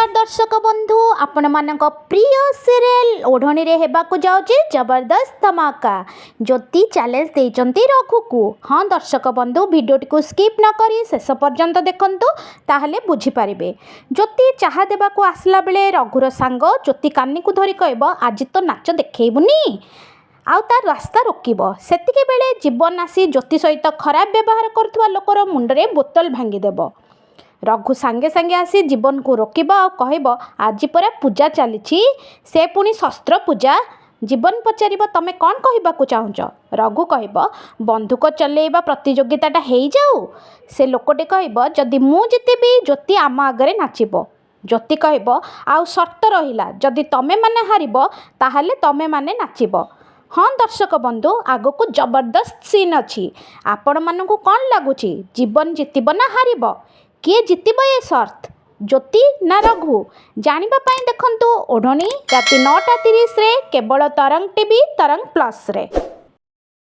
नमस्कार दर्शक बंधु आपण मानक प्रिय सीरियल ओढ़नी रे हेबाकु जाउची जबरदस्त धमाका ज्योति चैलेंज देइचंती रघु को। हाँ दर्शक बंधु भिडियोटी को स्किप न करी शेष पर्यंत देखंतु ताहले बुझी पारिबे। ज्योति चाहा देबाकु आसला बेले रघुर सांग ज्योति कानी को धरी कहबो आज तो नाच देखैबुनी आउ तार रास्ता रोकब सेतिके बेले जीवन आसी ज्योति सहित खराब व्यवहार करुवा लोकर मुंडरे बोतल भांगीदेव। रघु सांगे सांगे आसी जीवन को रोकब आ कहब आज परा पूजा चली से पुणी शस्त्र पूजा। जीवन पचार तमे कौन कहवाक चाहूच। रघु कहब बंधुक चलेबा प्रतियोगिताटा हो जाऊ। से लोकटे कहब जदि मु जितेबी ज्योति आम आगे नाचब। ज्योति कहब आउ शर्त रहिला जदि तमे माने हारिब ताहले तमे माने नाचिब। हाँ दर्शक बंधु आग को जबरदस्त सीन अच्छी आपण मानू कौन लगुच जीवन जितब ना हारिब किए जितब ये शर्त ज्योति ना रघु जानिबा पाई देखंतु ओढ़नी राति 9:30 केवल तरंग टीवी तरंग प्लस रे।